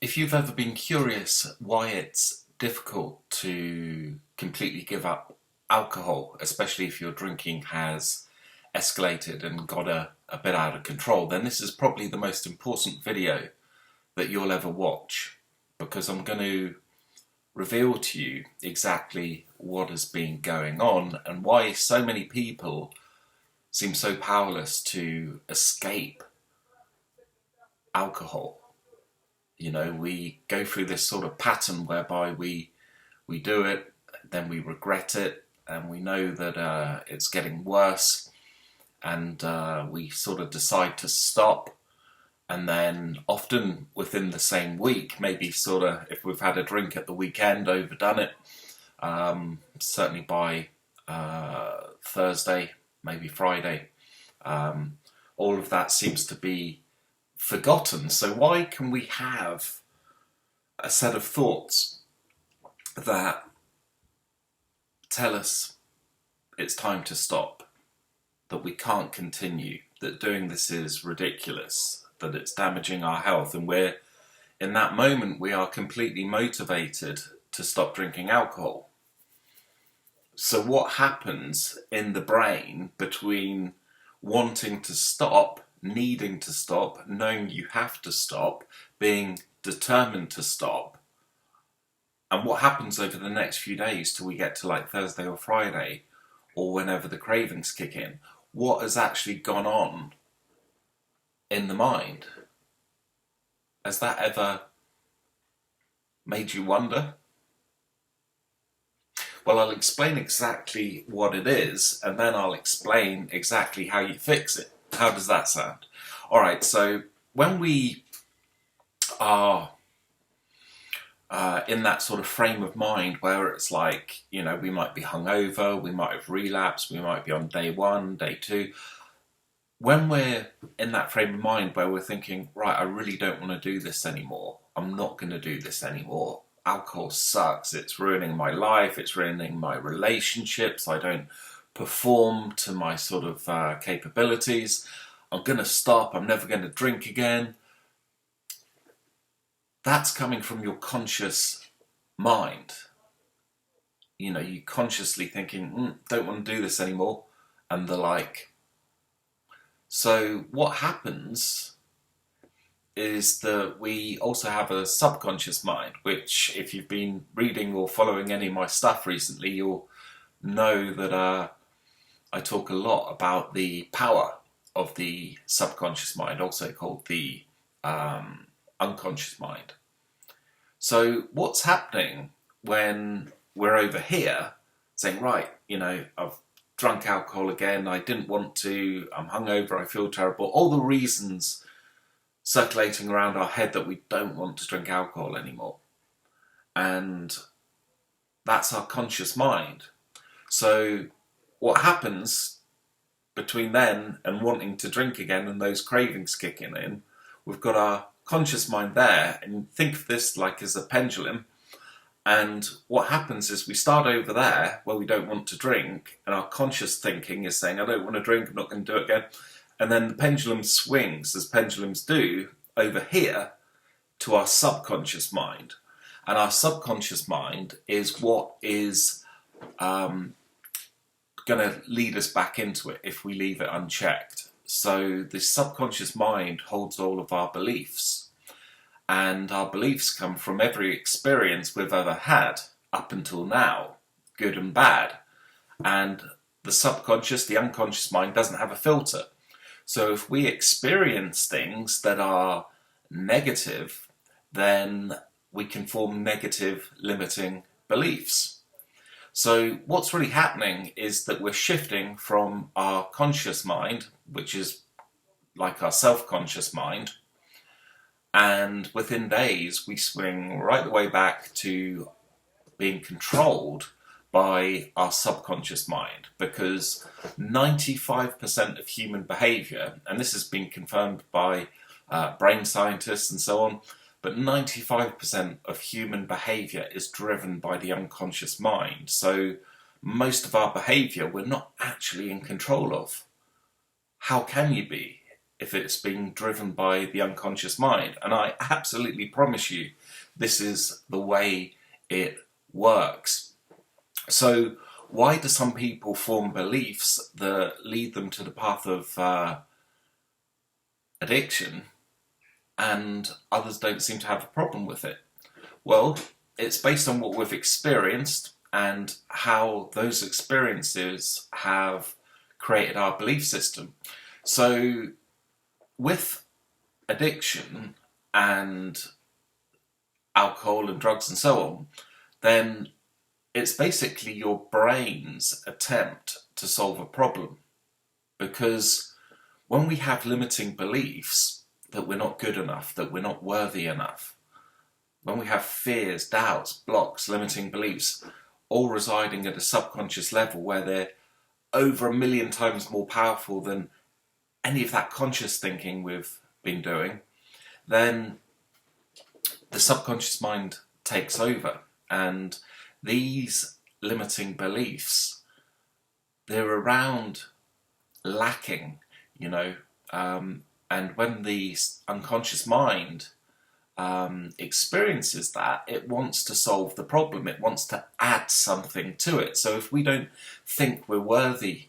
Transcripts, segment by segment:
If you've ever been curious why it's difficult to completely give up alcohol, especially if your drinking has escalated and got a bit out of control, then this is probably the most important video that you'll ever watch, because I'm going to reveal to you exactly what has been going on and why so many people seem so powerless to escape alcohol. You know, we go through this sort of pattern whereby we do it, then we regret it, and we know that it's getting worse, and we sort of decide to stop, and then often within the same week, maybe sort of if we've had a drink at the weekend, overdone it, certainly by Thursday, maybe Friday, all of that seems to be forgotten. So why can we have a set of thoughts that tell us it's time to stop, that we can't continue, that doing this is ridiculous, that it's damaging our health, and we're in that moment we are completely motivated to stop drinking alcohol? So what happens in the brain between wanting to stop, needing to stop, knowing you have to stop, being determined to stop, and what happens over the next few days till we get to like Thursday or Friday, or whenever the cravings kick in? What has actually gone on in the mind? Has that ever made you wonder? Well, I'll explain exactly what it is, and then I'll explain exactly how you fix it. How does that sound? All right, so when we are in that sort of frame of mind where it's like, you know, we might be hungover, we might have relapsed, we might be on day one, day two. When we're in that frame of mind where we're thinking, right, I really don't want to do this anymore. I'm not going to do this anymore. Alcohol sucks. It's ruining my life. It's ruining my relationships. I don't perform to my sort of capabilities. I'm going to stop. I'm never going to drink again. That's coming from your conscious mind. You know, you consciously thinking, don't want to do this anymore, and the like. So what happens is that we also have a subconscious mind, which if you've been reading or following any of my stuff recently, you'll know that I talk a lot about the power of the subconscious mind, also called the unconscious mind. So what's happening when we're over here saying, right, you know, I've drunk alcohol again, I didn't want to, I'm hungover, I feel terrible, all the reasons circulating around our head that we don't want to drink alcohol anymore. And that's our conscious mind. So what happens between then and wanting to drink again and those cravings kicking in, we've got our conscious mind there, and think of this like as a pendulum. And what happens is we start over there where we don't want to drink, and our conscious thinking is saying, I don't want to drink, I'm not going to do it again. And then the pendulum swings, as pendulums do, over here to our subconscious mind. And our subconscious mind is what is going to lead us back into it if we leave it unchecked. So the subconscious mind holds all of our beliefs. And our beliefs come from every experience we've ever had up until now, good and bad. And the subconscious, the unconscious mind doesn't have a filter. So if we experience things that are negative, then we can form negative limiting beliefs. So what's really happening is that we're shifting from our conscious mind, which is like our self-conscious mind, and within days we swing right the way back to being controlled by our subconscious mind, because 95% of human behaviour, and this has been confirmed by brain scientists and so on, but 95% of human behaviour is driven by the unconscious mind. So most of our behaviour we're not actually in control of. How can you be if it's being driven by the unconscious mind. And I absolutely promise you, this is the way it works. So why do some people form beliefs that lead them to the path of addiction and others don't seem to have a problem with it? Well, it's based on what we've experienced and how those experiences have created our belief system. So with addiction and alcohol and drugs and so on, then it's basically your brain's attempt to solve a problem. Because when we have limiting beliefs that we're not good enough, that we're not worthy enough, when we have fears, doubts, blocks, limiting beliefs, all residing at a subconscious level where they're over 1,000,000 times more powerful than any of that conscious thinking we've been doing, then the subconscious mind takes over. And these limiting beliefs, they're around lacking, and when the unconscious mind experiences that, it wants to solve the problem. It wants to add something to it. So if we don't think we're worthy,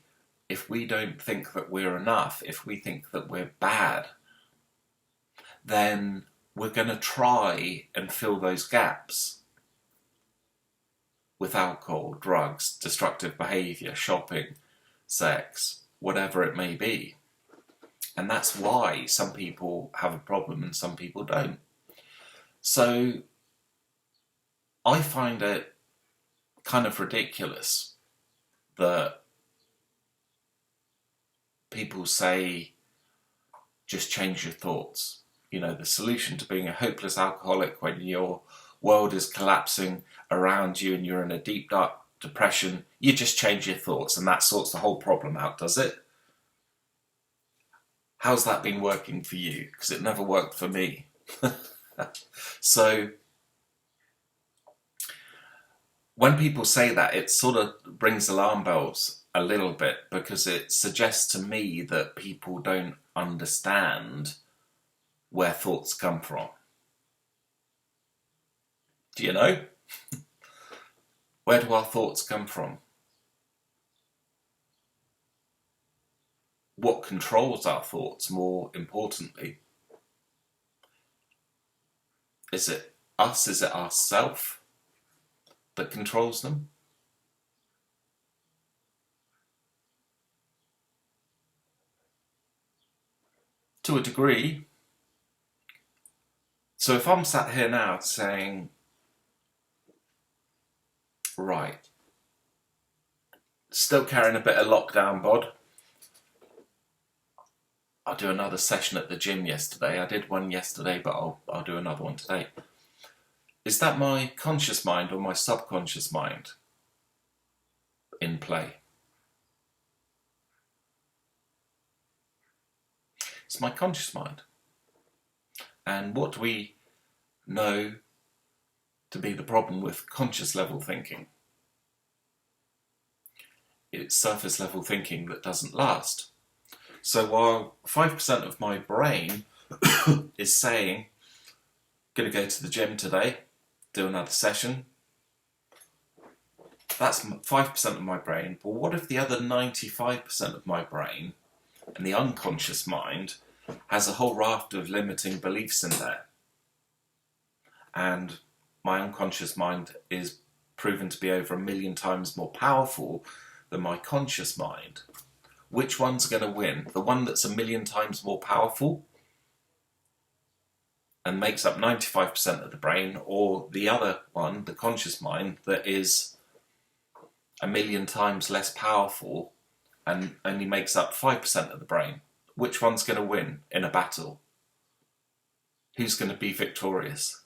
if we don't think that we're enough, if we think that we're bad, then we're going to try and fill those gaps with alcohol, drugs, destructive behaviour, shopping, sex, whatever it may be. And that's why some people have a problem and some people don't. So I find it kind of ridiculous that people say, just change your thoughts. The solution to being a hopeless alcoholic when your world is collapsing around you and you're in a deep, dark depression, you just change your thoughts and that sorts the whole problem out, does it? How's that been working for you? Because it never worked for me. So when people say that, it sort of brings alarm bells a little bit, because it suggests to me that people don't understand where thoughts come from. Do you know? Where do our thoughts come from? What controls our thoughts, more importantly? Is it us? Is it ourself that controls them? To a degree. So if I'm sat here now saying, right, still carrying a bit of lockdown bod, I'll do another session at the gym yesterday. I did one yesterday, but I'll do another one today. Is that my conscious mind or my subconscious mind in play? It's my conscious mind. And what do we know to be the problem with conscious level thinking? It's surface level thinking that doesn't last. So while 5% of my brain is saying, going to go to the gym today, do another session, that's 5% of my brain. But what if the other 95% of my brain and the unconscious mind has a whole raft of limiting beliefs in there? And my unconscious mind is proven to be over 1,000,000 times more powerful than my conscious mind. Which one's going to win? The one that's 1,000,000 times more powerful and makes up 95% of the brain, or the other one, the conscious mind, that is 1,000,000 times less powerful and only makes up 5% of the brain? Which one's going to win in a battle? Who's going to be victorious?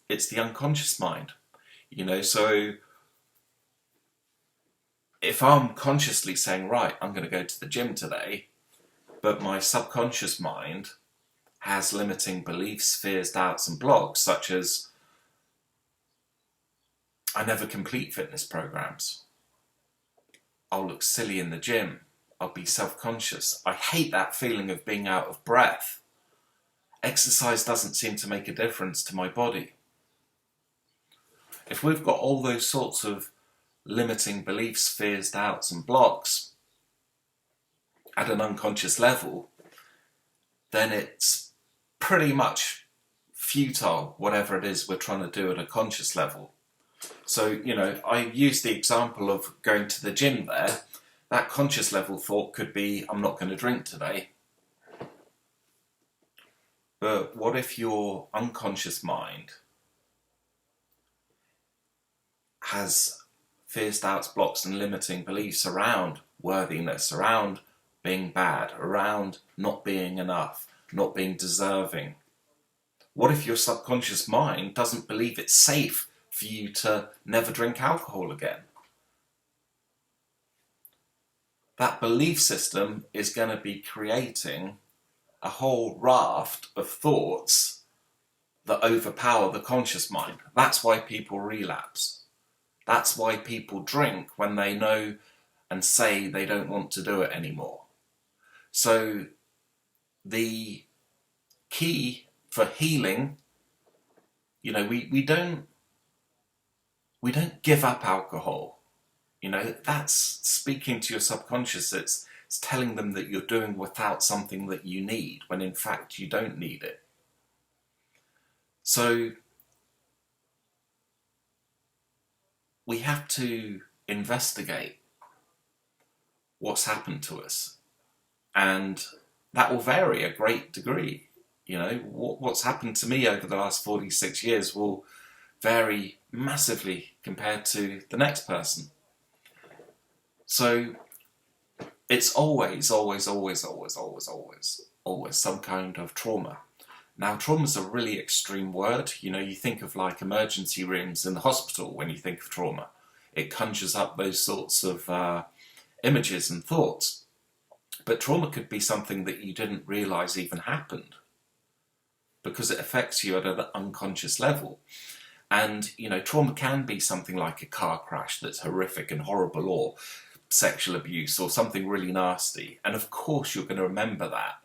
It's the unconscious mind, so if I'm consciously saying, right, I'm going to go to the gym today, but my subconscious mind has limiting beliefs, fears, doubts, and blocks, such as, I never complete fitness programs. I'll look silly in the gym. I'll be self-conscious. I hate that feeling of being out of breath. Exercise doesn't seem to make a difference to my body. If we've got all those sorts of limiting beliefs, fears, doubts and blocks at an unconscious level, then it's pretty much futile, whatever it is we're trying to do at a conscious level. So, I use the example of going to the gym there. That conscious level thought could be, I'm not going to drink today. But what if your unconscious mind has fears, doubts, blocks and limiting beliefs around worthiness, around being bad, around not being enough, not being deserving? What if your subconscious mind doesn't believe it's safe for you to never drink alcohol again? That belief system is going to be creating a whole raft of thoughts that overpower the conscious mind. That's why people relapse. That's why people drink when they know and say they don't want to do it anymore. So the key for healing, we don't give up alcohol. That's speaking to your subconscious. It's telling them that you're doing without something that you need, when in fact you don't need it. So we have to investigate what's happened to us. And that will vary a great degree. What's happened to me over the last 46 years will vary massively compared to the next person. So it's always some kind of trauma. Now, trauma is a really extreme word. You think of like emergency rooms in the hospital when you think of trauma. It conjures up those sorts of images and thoughts. But trauma could be something that you didn't realise even happened, because it affects you at an unconscious level. And, trauma can be something like a car crash that's horrific and horrible, or sexual abuse, or something really nasty. And of course you're going to remember that.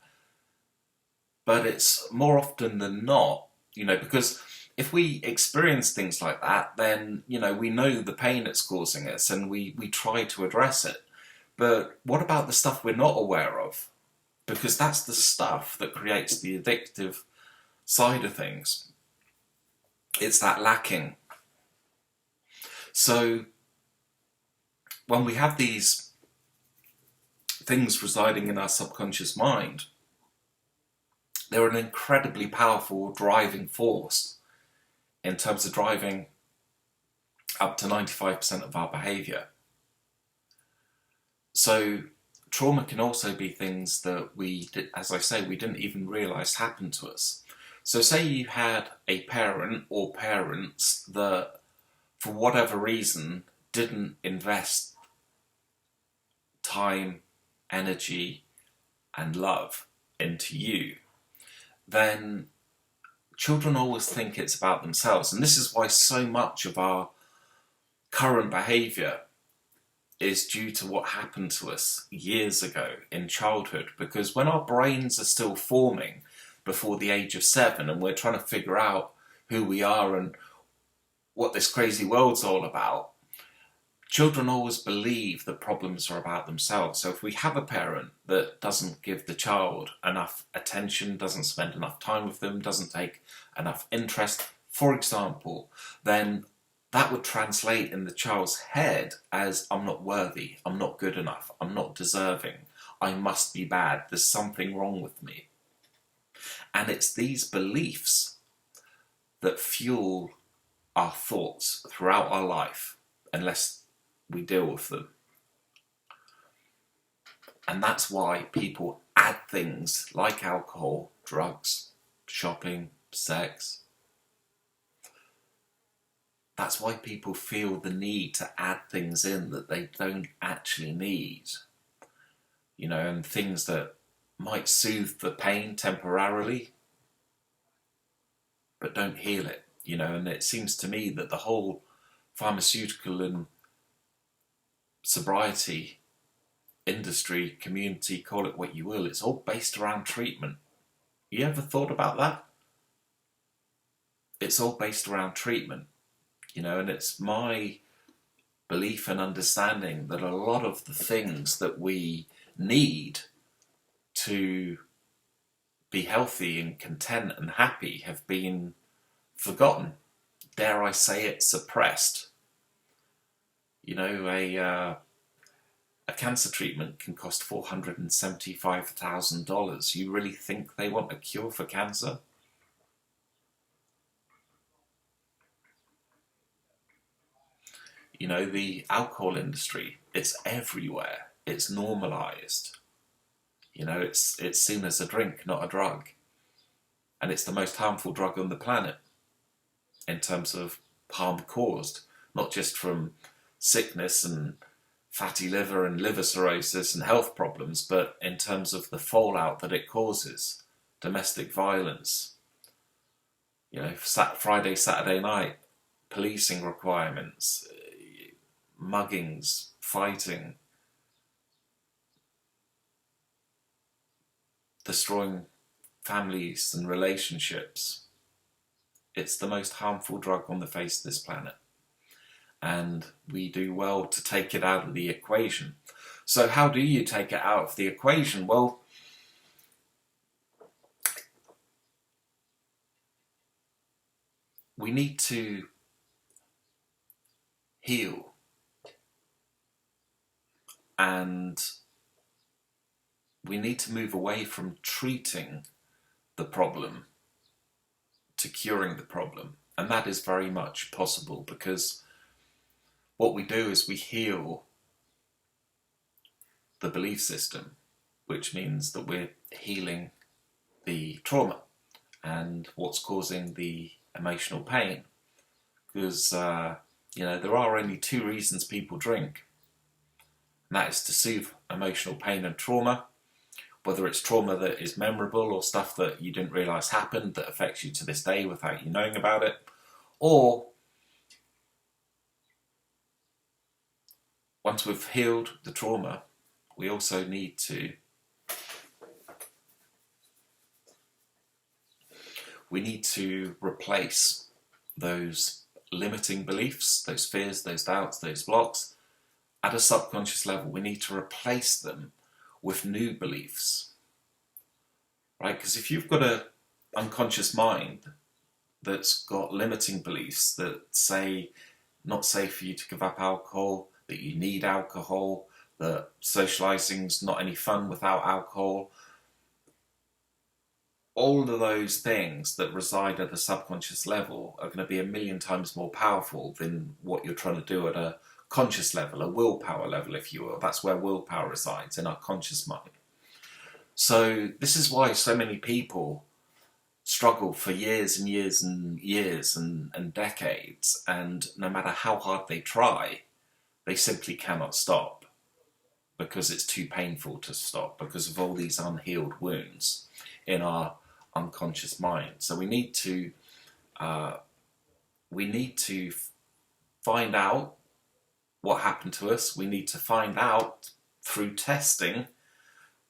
But it's more often than not, because if we experience things like that, then, we know the pain it's causing us and we try to address it. But what about the stuff we're not aware of? Because that's the stuff that creates the addictive side of things. It's that lacking. So when we have these things residing in our subconscious mind, they're an incredibly powerful driving force in terms of driving up to 95% of our behaviour. So trauma can also be things that we didn't even realise happened to us. So say you had a parent or parents that, for whatever reason, didn't invest time, energy and love into you, then children always think it's about themselves. And this is why so much of our current behaviour is due to what happened to us years ago in childhood. Because when our brains are still forming before the age of 7 and we're trying to figure out who we are and what this crazy world's all about, children always believe that problems are about themselves. So if we have a parent that doesn't give the child enough attention, doesn't spend enough time with them, doesn't take enough interest, for example, then that would translate in the child's head as, I'm not worthy, I'm not good enough, I'm not deserving, I must be bad, there's something wrong with me. And it's these beliefs that fuel our thoughts throughout our life, unless we deal with them. And that's why people add things like alcohol, drugs, shopping, sex. That's why people feel the need to add things in that they don't actually need. And things that might soothe the pain temporarily, but don't heal it. And it seems to me that the whole pharmaceutical and sobriety industry, community, call it what you will, it's all based around treatment. You ever thought about that? It's all based around treatment, and it's my belief and understanding that a lot of the things that we need to be healthy and content and happy have been forgotten. Dare I say it, suppressed. A cancer treatment can cost $475,000. You really think they want a cure for cancer? The alcohol industry, it's everywhere. It's normalized. It's seen as a drink, not a drug. And it's the most harmful drug on the planet in terms of harm caused, not just from sickness and fatty liver and liver cirrhosis and health problems, but in terms of the fallout that it causes, domestic violence, Friday, Saturday night, policing requirements, muggings, fighting, destroying families and relationships. It's the most harmful drug on the face of this planet. And we do well to take it out of the equation. So how do you take it out of the equation? Well, we need to heal. And we need to move away from treating the problem to curing the problem. And that is very much possible, because what we do is we heal the belief system, which means that we're healing the trauma and what's causing the emotional pain. Because, there are only two reasons people drink. And that is to soothe emotional pain and trauma, whether it's trauma that is memorable or stuff that you didn't realise happened that affects you to this day without you knowing about it, or once we've healed the trauma, we also need to replace those limiting beliefs, those fears, those doubts, those blocks. At a subconscious level, we need to replace them with new beliefs, right? Because if you've got an unconscious mind that's got limiting beliefs that say not safe for you to give up alcohol, that you need alcohol, that socializing's not any fun without alcohol, all of those things that reside at a subconscious level are going to be a million times more powerful than what you're trying to do at a conscious level, a willpower level, if you will. That's where willpower resides, in our conscious mind. So this is why so many people struggle for years and years and years and decades, and no matter how hard they try, they simply cannot stop, because it's too painful to stop, because of all these unhealed wounds in our unconscious mind. So we need to find out what happened to us. We need to find out through testing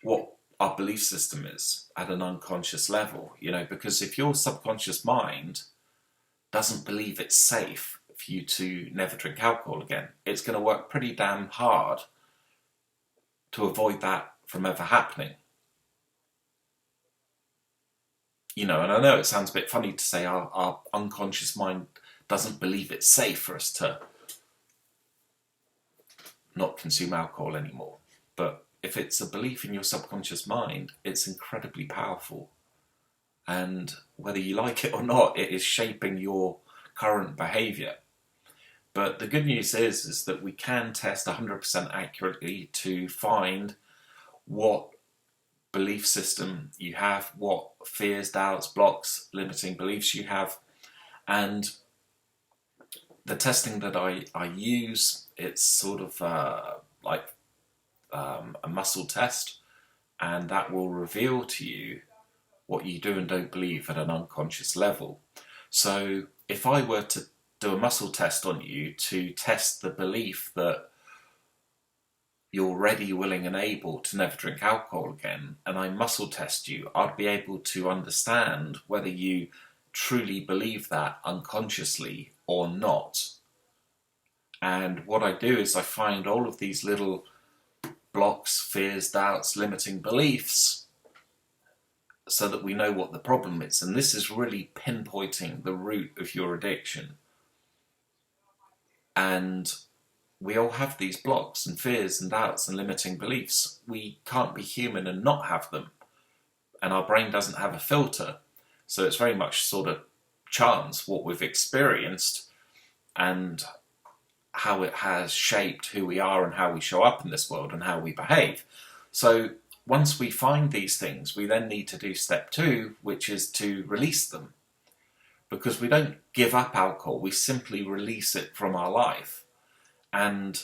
what our belief system is at an unconscious level, because if your subconscious mind doesn't believe it's safe for you to never drink alcohol again, it's going to work pretty damn hard to avoid that from ever happening. And I know it sounds a bit funny to say our unconscious mind doesn't believe it's safe for us to not consume alcohol anymore. But if it's a belief in your subconscious mind, it's incredibly powerful. And whether you like it or not, it is shaping your current behaviour. But the good news is that we can test 100% accurately to find what belief system you have, what fears, doubts, blocks, limiting beliefs you have. And the testing that I use, it's sort of like a muscle test, and that will reveal to you what you do and don't believe at an unconscious level. So if I were to do a muscle test on you to test the belief that you're ready, willing, and able to never drink alcohol again, and I muscle test you, I'd be able to understand whether you truly believe that unconsciously or not. And what I do is I find all of these little blocks, fears, doubts, limiting beliefs, so that we know what the problem is. And this is really pinpointing the root of your addiction. And we all have these blocks and fears and doubts and limiting beliefs. We can't be human and not have them. And our brain doesn't have a filter. So it's very much sort of chance what we've experienced and how it has shaped who we are and how we show up in this world and how we behave. So once we find these things, we then need to do step 2, which is to release them. Because we don't give up alcohol, we simply release it from our life. And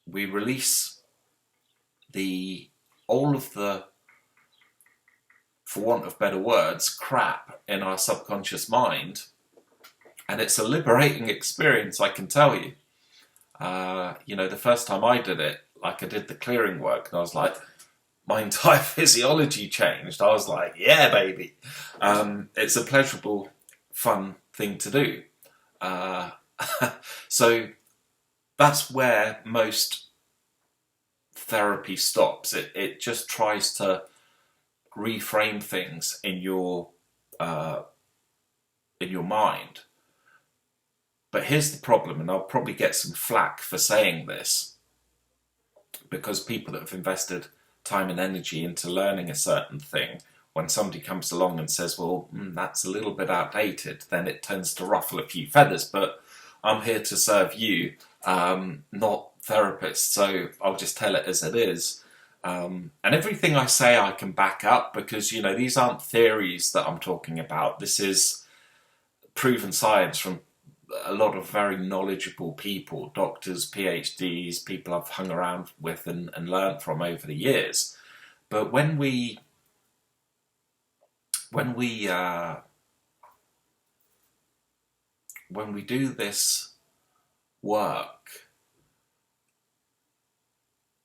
we release all of the, for want of better words, crap in our subconscious mind. And it's a liberating experience, I can tell you. The first time I did it, like I did the clearing work, and I was like, my entire physiology changed. I was like, yeah, baby. It's a pleasurable, fun thing to do. So that's where most therapy stops. It just tries to reframe things in your mind. But here's the problem, and I'll probably get some flack for saying this, because people that have invested time and energy into learning a certain thing, when somebody comes along and says, well, that's a little bit outdated, then it tends to ruffle a few feathers. But I'm here to serve you, not therapists, so I'll just tell it as it is. And everything I say I can back up, because, these aren't theories that I'm talking about. This is proven science from a lot of very knowledgeable people, doctors, PhDs, people I've hung around with and learned from over the years. But when we do this work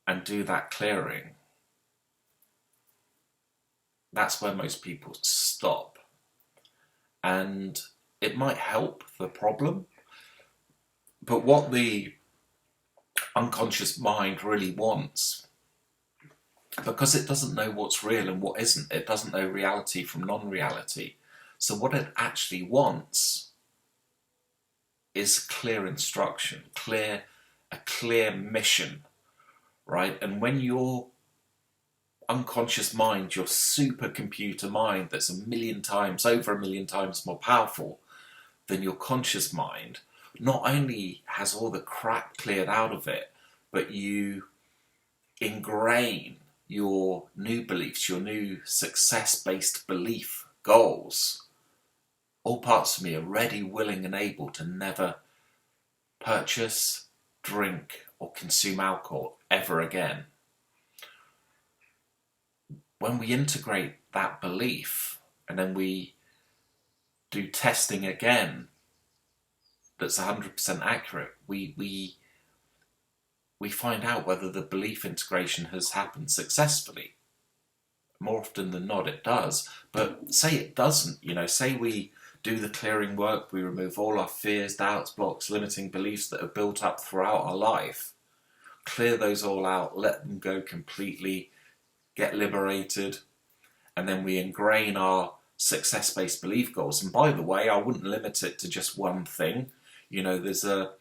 and do that clearing, that's where most people stop. And it might help the problem, but what the unconscious mind really wants, because it doesn't know what's real and what isn't, it doesn't know reality from non-reality. So what it actually wants is clear instruction, a clear mission, right? And when your unconscious mind, your supercomputer mind that's over a million times more powerful than your conscious mind, not only has all the crap cleared out of it, but you ingrain your new beliefs, your new success-based belief goals. All parts of me are ready, willing, and able to never purchase, drink, or consume alcohol ever again. When we integrate that belief and then we do testing again that's 100% accurate, we find out whether the belief integration has happened successfully. More often than not it does, but say it doesn't, say we do the clearing work, we remove all our fears, doubts, blocks, limiting beliefs that are built up throughout our life, clear those all out, let them go completely, get liberated, and then we ingrain our success-based belief goals. And by the way, I wouldn't limit it to just one thing. There's a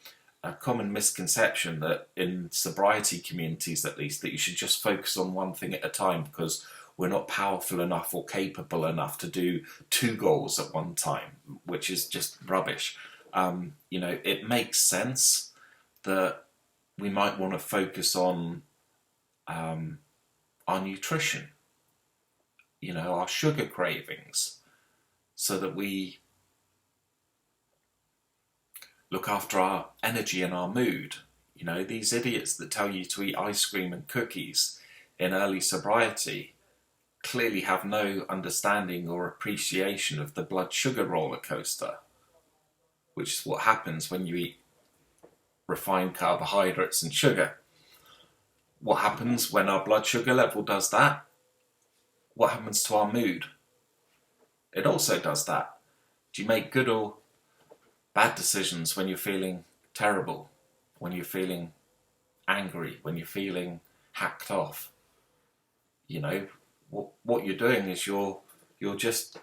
common misconception that in sobriety communities, at least, that you should just focus on one thing at a time because we're not powerful enough or capable enough to do 2 goals at one time, which is just rubbish. It makes sense that we might want to focus on our nutrition, our sugar cravings, so that we look after our energy and our mood. These idiots that tell you to eat ice cream and cookies in early sobriety clearly have no understanding or appreciation of the blood sugar roller coaster, which is what happens when you eat refined carbohydrates and sugar. What happens when our blood sugar level does that? What happens to our mood? It also does that. Do you make good or bad decisions when you're feeling terrible, when you're feeling angry, when you're feeling hacked off? You know, what you're doing is you're just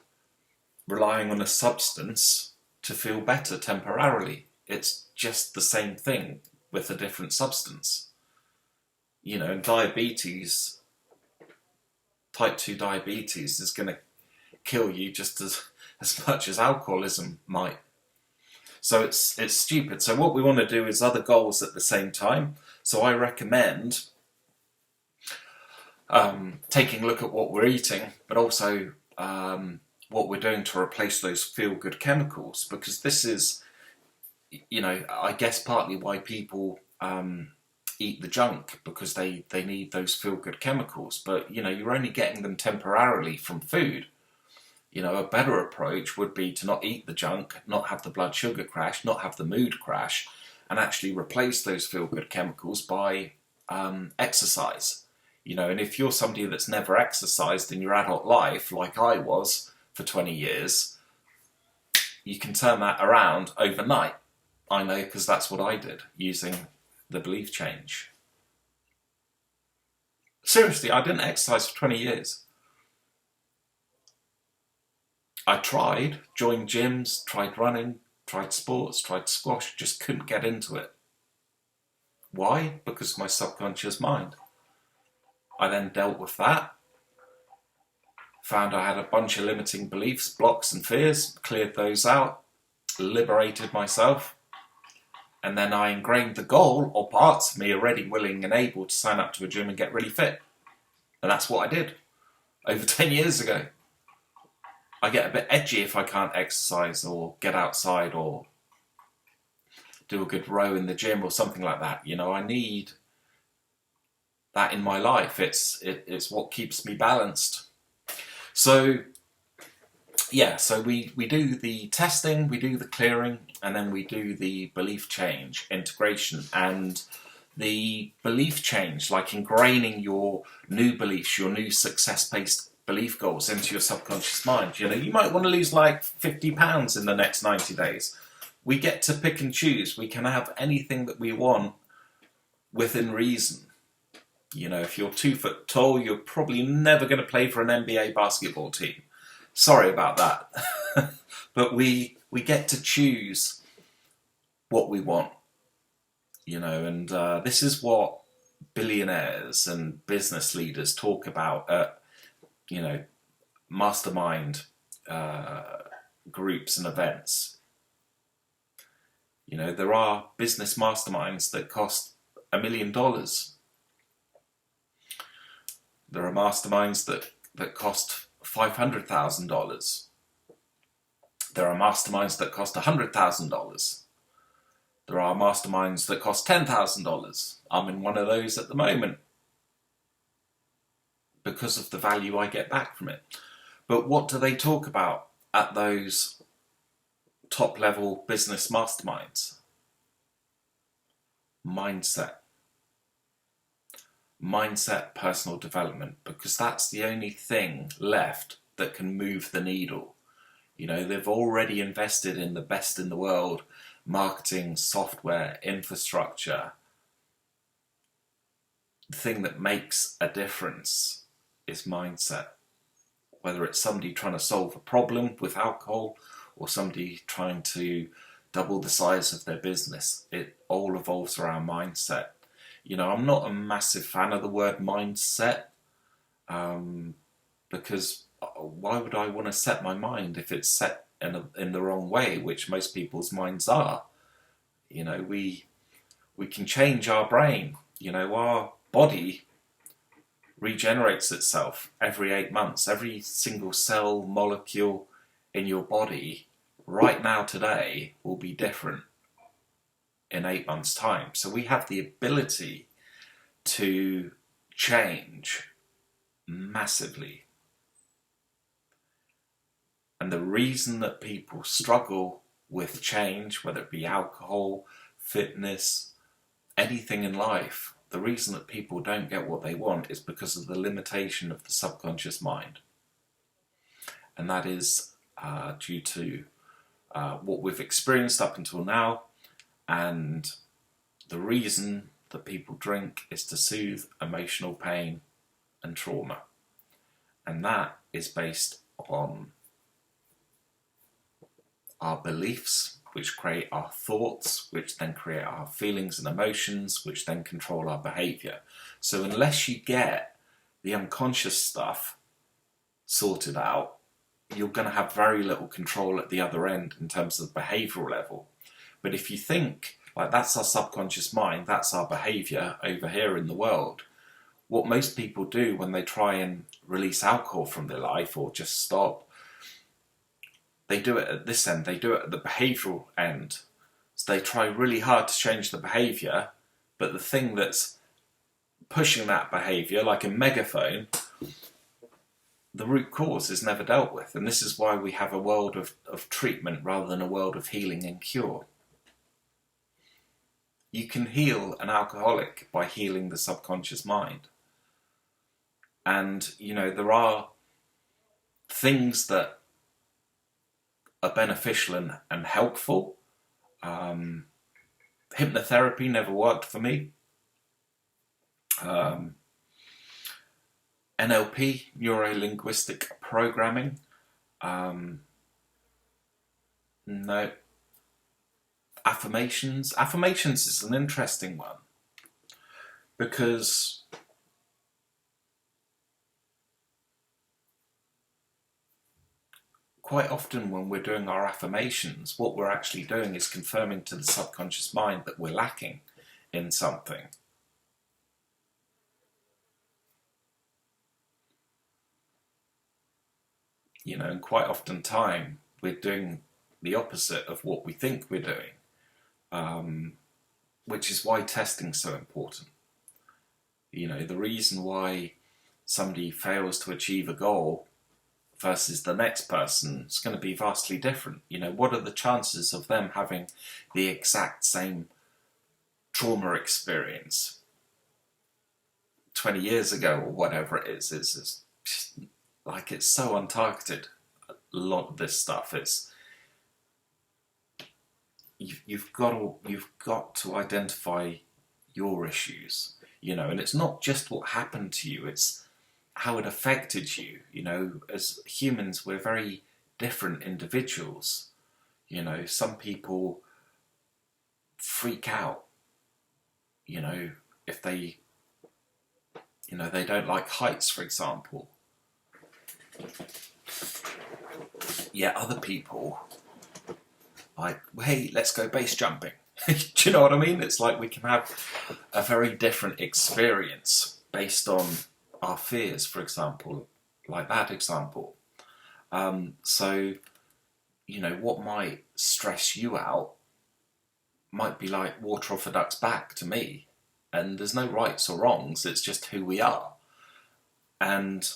relying on a substance to feel better temporarily. It's just the same thing with a different substance. You know, and diabetes, type 2 diabetes is going to kill you just as much as alcoholism might. So it's stupid. So what we want to do is other goals at the same time. So I recommend taking a look at what we're eating, but also what we're doing to replace those feel-good chemicals, because this is, you know, I guess partly why people eat the junk, because they need those feel-good chemicals, but you know, you're only getting them temporarily from food. You know, a better approach would be to not eat the junk, not have the blood sugar crash, not have the mood crash, and actually replace those feel-good chemicals by exercise. You know, and if you're somebody that's never exercised in your adult life, like I was for 20 years, you can turn that around overnight. I know, because that's what I did, using the belief change. Seriously, I didn't exercise for 20 years. I tried, joined gyms, tried running, tried sports, tried squash, just couldn't get into it. Why? Because of my subconscious mind. I then dealt with that, found I had a bunch of limiting beliefs, blocks and fears, cleared those out, liberated myself, and then I ingrained the goal, or parts of me are ready, willing and able to sign up to a gym and get really fit. And that's what I did over 10 years ago. I get a bit edgy if I can't exercise or get outside or do a good row in the gym or something like that. You know, I need that in my life. It's what keeps me balanced. So yeah, so we do the testing, we do the clearing, and then we do the belief change, integration. And the belief change, like ingraining your new beliefs, your new success-based belief goals into your subconscious mind. You know, you might want to lose like 50 pounds in the next 90 days. We get to pick and choose. We can have anything that we want within reason. You know, if you're 2 foot tall, you're probably never going to play for an NBA basketball team. Sorry about that. But we get to choose what we want. You know, and this is what billionaires and business leaders talk about at, you know, mastermind groups and events. You know, there are business masterminds that cost $1 million. There are masterminds that cost $500,000. There are masterminds that cost $100,000. There are masterminds that cost $10,000. I'm in one of those at the moment because of the value I get back from it. But what do they talk about at those top level business masterminds? Mindset. Mindset, personal development, because that's the only thing left that can move the needle. You know, they've already invested in the best in the world, marketing, software, infrastructure. The thing that makes a difference is mindset. Whether it's somebody trying to solve a problem with alcohol or somebody trying to double the size of their business, it all evolves around mindset. You know, I'm not a massive fan of the word mindset, because why would I want to set my mind if it's set in the wrong way, which most people's minds are? You know, we can change our brain. You know, our body regenerates itself every 8 months. Every single cell, molecule in your body right now today will be different in 8 months' time. So we have the ability to change massively. And the reason that people struggle with change, whether it be alcohol, fitness, anything in life, the reason that people don't get what they want is because of the limitation of the subconscious mind. And that is due to what we've experienced up until now, and the reason that people drink is to soothe emotional pain and trauma. And that is based on our beliefs, which create our thoughts, which then create our feelings and emotions, which then control our behaviour. So unless you get the unconscious stuff sorted out, you're going to have very little control at the other end in terms of the behavioural level. But if you think, like, that's our subconscious mind, that's our behaviour over here in the world, what most people do when they try and release alcohol from their life or just stop, they do it at this end, they do it at the behavioural end. So they try really hard to change the behaviour, but the thing that's pushing that behaviour, like a megaphone, the root cause is never dealt with. And this is why we have a world of treatment rather than a world of healing and cure. You can heal an alcoholic by healing the subconscious mind. And, you know, there are things that are beneficial and helpful. Hypnotherapy never worked for me. NLP, neuro-linguistic programming, no. Affirmations is an interesting one, because quite often when we're doing our affirmations, what we're actually doing is confirming to the subconscious mind that we're lacking in something. You know, and quite often time we're doing the opposite of what we think we're doing, which is why testing's so important. You know, the reason why somebody fails to achieve a goal versus the next person is going to be vastly different. You know, what are the chances of them having the exact same trauma experience 20 years ago or whatever it is just, like, it's so untargeted. A lot of this stuff is you've got to identify your issues, you know, and it's not just what happened to you, it's how it affected you. You know, as humans, we're very different individuals. You know, some people freak out, you know, if they, you know, they don't like heights, for example. Yet other people, like, hey, let's go base jumping. Do you know what I mean? It's like we can have a very different experience based on our fears, for example, like that example. So, you know, what might stress you out might be like water off a duck's back to me. And there's no rights or wrongs, it's just who we are. And,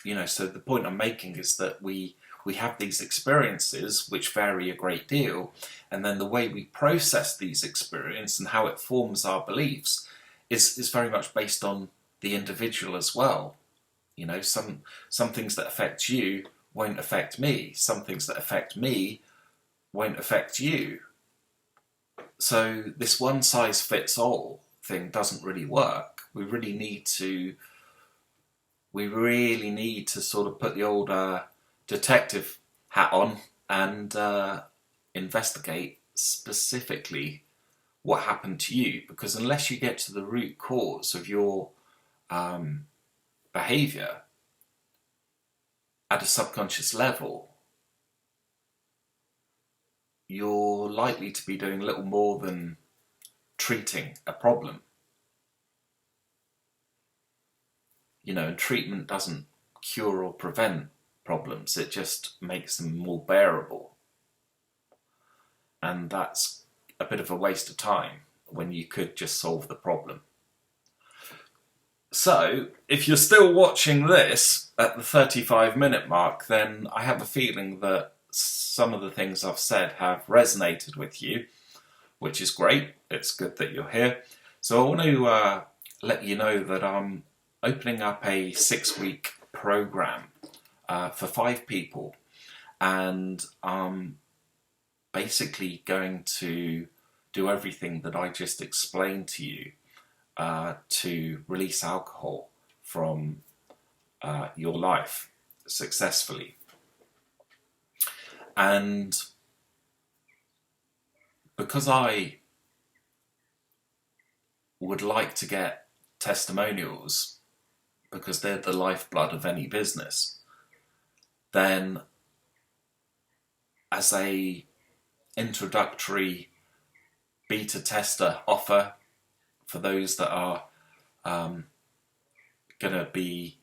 you know, so the point I'm making is that we have these experiences which vary a great deal, and then the way we process these experiences and how it forms our beliefs is very much based on the individual as well. You know, some things that affect you won't affect me. Some things that affect me won't affect you. So this one size fits all thing doesn't really work. We really need to sort of put the old detective hat on and investigate specifically what happened to you, because unless you get to the root cause of your behaviour at a subconscious level, you're likely to be doing little more than treating a problem. You know, and treatment doesn't cure or prevent problems, it just makes them more bearable. And that's a bit of a waste of time when you could just solve the problem. So, if you're still watching this at the 35-minute mark, then I have a feeling that some of the things I've said have resonated with you, which is great. It's good that you're here. So I want to let you know that I'm opening up a 6-week program for 5 people, and I'm basically going to do everything that I just explained to you to release alcohol from your life successfully. And because I would like to get testimonials, because they're the lifeblood of any business, then as a introductory beta tester offer for those that are going to be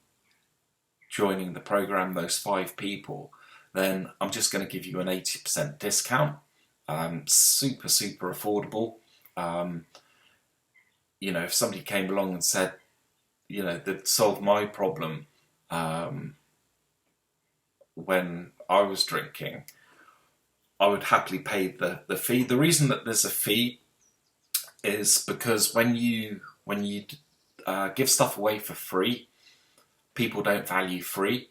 joining the program, those 5 people, then I'm just going to give you an 80% discount. Super affordable. You know, if somebody came along and said, you know, that solved my problem when I was drinking, I would happily pay the fee. The reason that there's a fee is because when you give stuff away for free, people don't value free.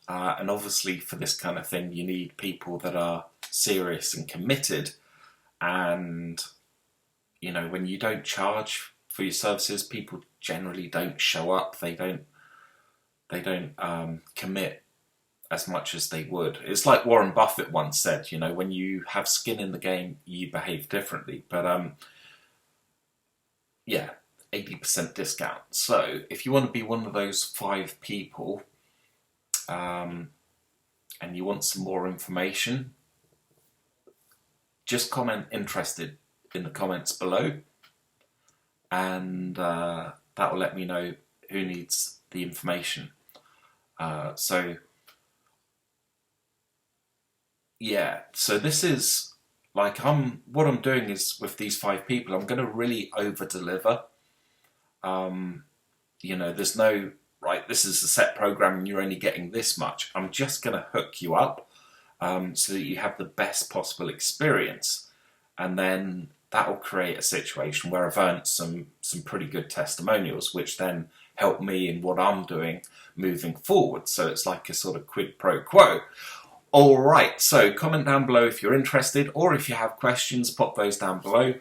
And obviously for this kind of thing, you need people that are serious and committed. And, you know, when you don't charge for your services, people generally don't show up. They don't commit as much as they would. It's like Warren Buffett once said, you know, when you have skin in the game, you behave differently. But yeah, 80% discount. So if you want to be one of those 5 people, and you want some more information, just comment interested in the comments below, and that will let me know who needs the information. So yeah, so this is like what I'm doing is with these 5 people, I'm going to really over deliver. You know, there's no right, this is a set program and you're only getting this much. I'm just going to hook you up so that you have the best possible experience, and then that will create a situation where I've earned some pretty good testimonials, which then help me in what I'm doing moving forward. So it's like a sort of quid pro quo. All right, so comment down below if you're interested, or if you have questions, pop those down below.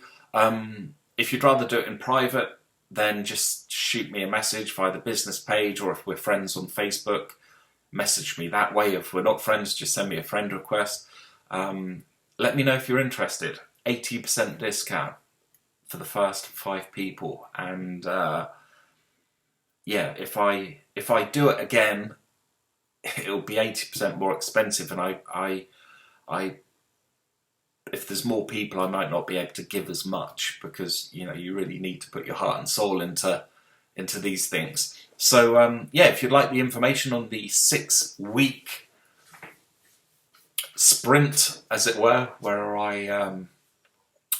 If you'd rather do it in private, then just shoot me a message via the business page, or if we're friends on Facebook, message me that way. If we're not friends, just send me a friend request. Let me know if you're interested. 80% discount for the first 5 people. And yeah, if I do it again, it'll be 80% more expensive, and I if there's more people, I might not be able to give as much, because you know, you really need to put your heart and soul into these things. So yeah, if you'd like the information on the 6-week sprint, as it were, where I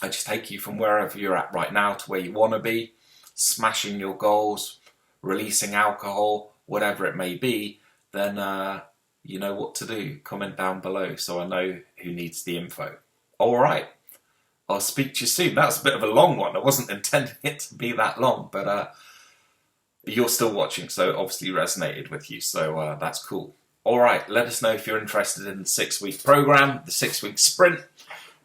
just take you from wherever you're at right now to where you want to be, smashing your goals, releasing alcohol, whatever it may be, then you know what to do. Comment down below so I know who needs the info. All right, I'll speak to you soon. That was a bit of a long one. I wasn't intending it to be that long, but you're still watching, so obviously resonated with you, so that's cool. All right, let us know if you're interested in the 6-week program, the 6-week sprint,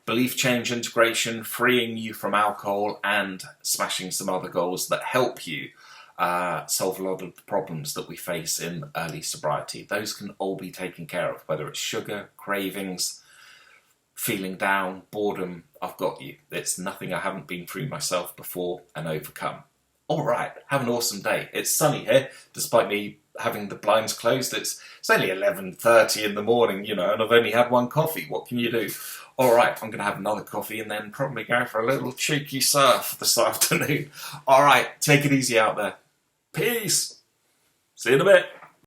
belief change integration, freeing you from alcohol, and smashing some other goals that help you solve a lot of the problems that we face in early sobriety. Those can all be taken care of, whether it's sugar, cravings, feeling down, boredom. I've got you. It's nothing I haven't been through myself before and overcome. All right, have an awesome day. It's sunny here, despite me having the blinds closed. It's only 11:30 in the morning, you know, and I've only had 1 coffee. What can you do? All right, I'm going to have another coffee and then probably go for a little cheeky surf this afternoon. All right, take it easy out there. Peace. See you in a bit.